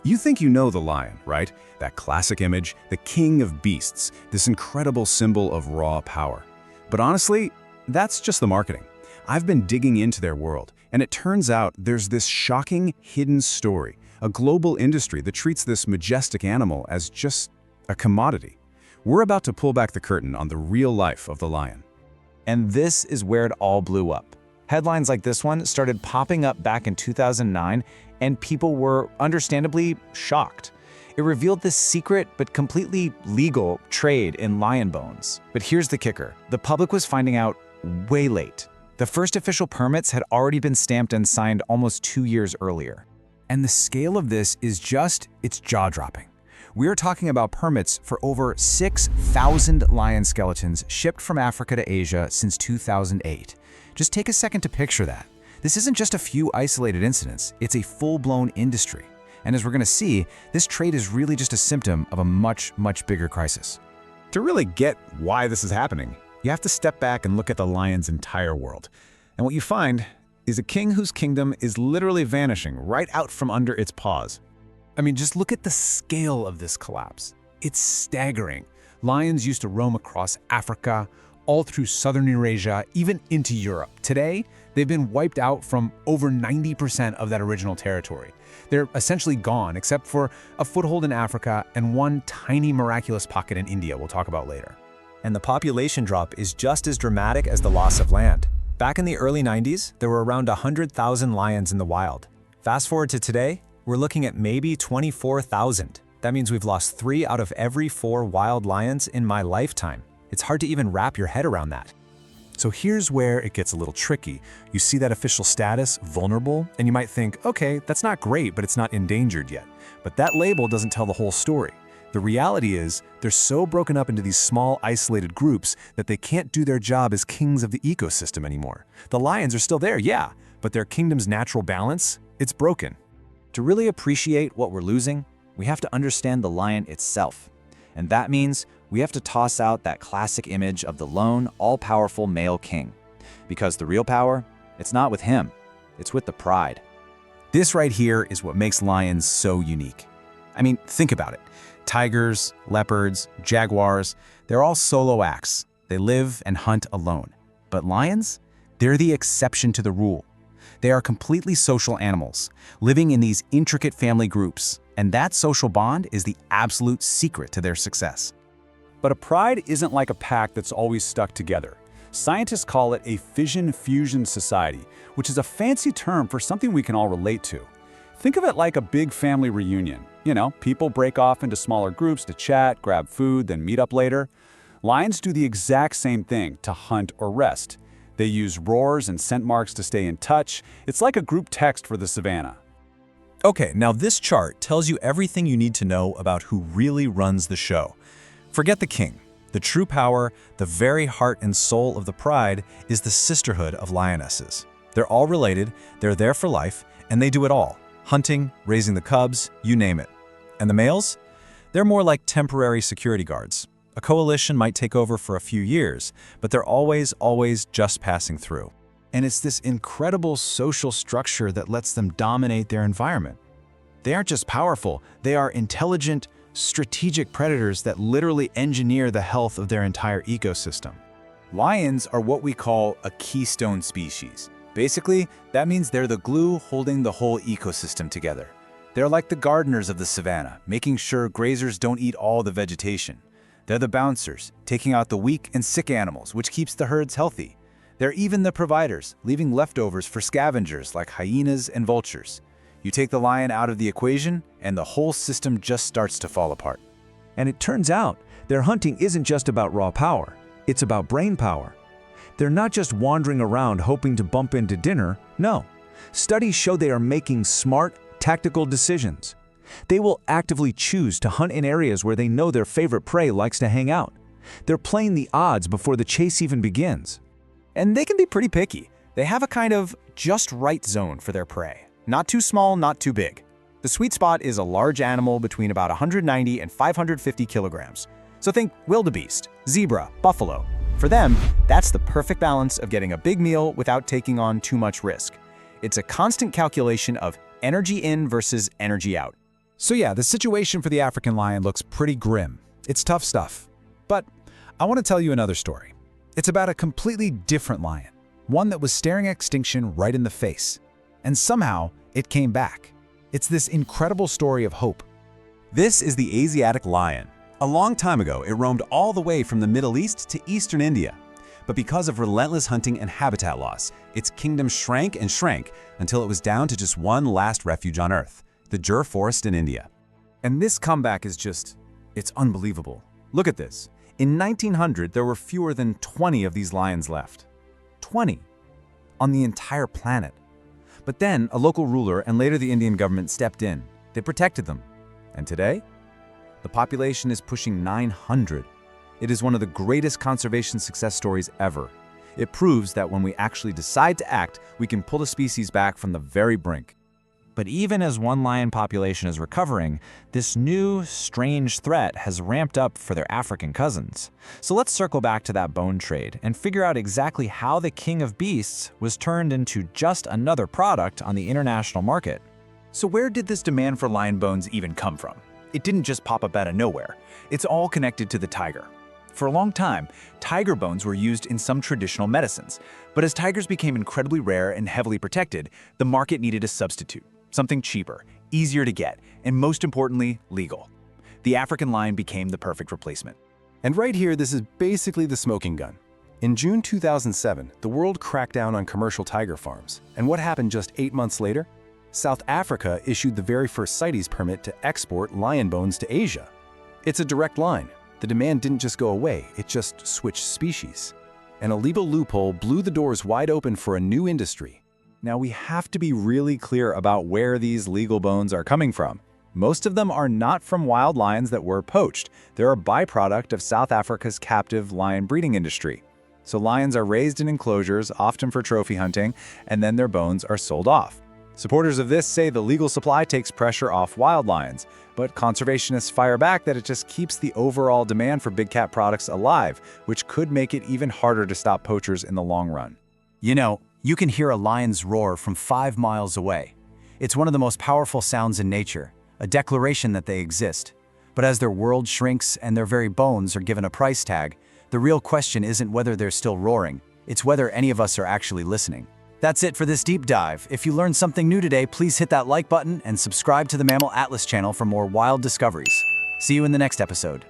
You think you know the lion, right? That classic image, the king of beasts, this incredible symbol of raw power. But honestly, that's just the marketing. I've been digging into their world, and it turns out there's this shocking hidden story, a global industry that treats this majestic animal as just a commodity. We're about to pull back the curtain on the real life of the lion. And this is where it all blew up. Headlines like this one started popping up back in 2009, and people were understandably shocked. It revealed this secret but completely legal trade in lion bones. But here's the kicker. The public was finding out way late. The first official permits had already been stamped and signed almost 2 years earlier. And the scale of this is it's jaw-dropping. We're talking about permits for over 6,000 lion skeletons shipped from Africa to Asia since 2008. Just take a second to picture that. This isn't just a few isolated incidents, it's a full-blown industry. And as we're gonna see, this trade is really just a symptom of a much, much bigger crisis. To really get why this is happening, you have to step back and look at the lion's entire world. And what you find is a king whose kingdom is literally vanishing right out from under its paws. I mean, just look at the scale of this collapse. It's staggering. Lions used to roam across Africa, all through southern Eurasia, even into Europe. Today, they've been wiped out from over 90% of that original territory. They're essentially gone, except for a foothold in Africa and one tiny miraculous pocket in India we'll talk about later. And the population drop is just as dramatic as the loss of land. Back in the early 90s, there were around 100,000 lions in the wild. Fast forward to today, we're looking at maybe 24,000. That means we've lost 3 out of every 4 wild lions in my lifetime. It's hard to even wrap your head around that. So here's where it gets a little tricky. You see that official status, vulnerable, and you might think, okay, that's not great, but it's not endangered yet. But that label doesn't tell the whole story. The reality is, they're so broken up into these small, isolated groups that they can't do their job as kings of the ecosystem anymore. The lions are still there, yeah, but their kingdom's natural balance, it's broken. To really appreciate what we're losing, we have to understand the lion itself. And that means we have to toss out that classic image of the lone, all-powerful male king. Because the real power, it's not with him, it's with the pride. This right here is what makes lions so unique. I mean, think about it. Tigers, leopards, jaguars, they're all solo acts. They live and hunt alone. But lions? They're the exception to the rule. They are completely social animals, living in these intricate family groups, and that social bond is the absolute secret to their success. But a pride isn't like a pack that's always stuck together. Scientists call it a fission-fusion society, which is a fancy term for something we can all relate to. Think of it like a big family reunion. You know, people break off into smaller groups to chat, grab food, then meet up later. Lions do the exact same thing to hunt or rest. They use roars and scent marks to stay in touch. It's like a group text for the savannah. Okay, now this chart tells you everything you need to know about who really runs the show. Forget the king. The true power, the very heart and soul of the pride, is the sisterhood of lionesses. They're all related, they're there for life, and they do it all. Hunting, raising the cubs, you name it. And the males? They're more like temporary security guards. A coalition might take over for a few years, but they're always just passing through. And it's this incredible social structure that lets them dominate their environment. They aren't just powerful, they are intelligent, strategic predators that literally engineer the health of their entire ecosystem. Lions are what we call a keystone species. Basically, that means they're the glue holding the whole ecosystem together. They're like the gardeners of the savannah, making sure grazers don't eat all the vegetation. They're the bouncers, taking out the weak and sick animals, which keeps the herds healthy. They're even the providers, leaving leftovers for scavengers like hyenas and vultures. You take the lion out of the equation, and the whole system just starts to fall apart. And it turns out, their hunting isn't just about raw power, it's about brain power. They're not just wandering around hoping to bump into dinner, no. Studies show they are making smart, tactical decisions. They will actively choose to hunt in areas where they know their favorite prey likes to hang out. They're playing the odds before the chase even begins. And they can be pretty picky. They have a kind of just right zone for their prey. Not too small, not too big. The sweet spot is a large animal between about 190 and 550 kilograms. So think wildebeest, zebra, buffalo. For them, that's the perfect balance of getting a big meal without taking on too much risk. It's a constant calculation of energy in versus energy out. So yeah, the situation for the African lion looks pretty grim. It's tough stuff. But I want to tell you another story. It's about a completely different lion, one that was staring extinction right in the face. And somehow, it came back. It's this incredible story of hope. This is the Asiatic lion. A long time ago, it roamed all the way from the Middle East to eastern India. But because of relentless hunting and habitat loss, its kingdom shrank and shrank until it was down to just one last refuge on Earth, the Jur Forest in India. And this comeback is it's unbelievable. Look at this. In 1900, there were fewer than 20 of these lions left. 20 on the entire planet. But then a local ruler and later the Indian government stepped in. They protected them. And today, the population is pushing 900. It is one of the greatest conservation success stories ever. It proves that when we actually decide to act, we can pull a species back from the very brink. But even as one lion population is recovering, this new, strange threat has ramped up for their African cousins. So let's circle back to that bone trade and figure out exactly how the king of beasts was turned into just another product on the international market. So where did this demand for lion bones even come from? It didn't just pop up out of nowhere. It's all connected to the tiger. For a long time, tiger bones were used in some traditional medicines. But as tigers became incredibly rare and heavily protected, the market needed a substitute. Something cheaper, easier to get, and most importantly, legal. The African lion became the perfect replacement. And right here, this is basically the smoking gun. In June 2007, the world cracked down on commercial tiger farms. And what happened just 8 months later? South Africa issued the very first CITES permit to export lion bones to Asia. It's a direct line. The demand didn't just go away, it just switched species. And a legal loophole blew the doors wide open for a new industry. Now we have to be really clear about where these legal bones are coming from. Most of them are not from wild lions that were poached. They're a byproduct of South Africa's captive lion breeding industry. So lions are raised in enclosures, often for trophy hunting, and then their bones are sold off. Supporters of this say the legal supply takes pressure off wild lions, but conservationists fire back that it just keeps the overall demand for big cat products alive, which could make it even harder to stop poachers in the long run. You know, you can hear a lion's roar from 5 miles away. It's one of the most powerful sounds in nature, a declaration that they exist. But as their world shrinks and their very bones are given a price tag, the real question isn't whether they're still roaring, it's whether any of us are actually listening. That's it for this deep dive. If you learned something new today, please hit that like button and subscribe to the Mammal Atlas channel for more wild discoveries. See you in the next episode.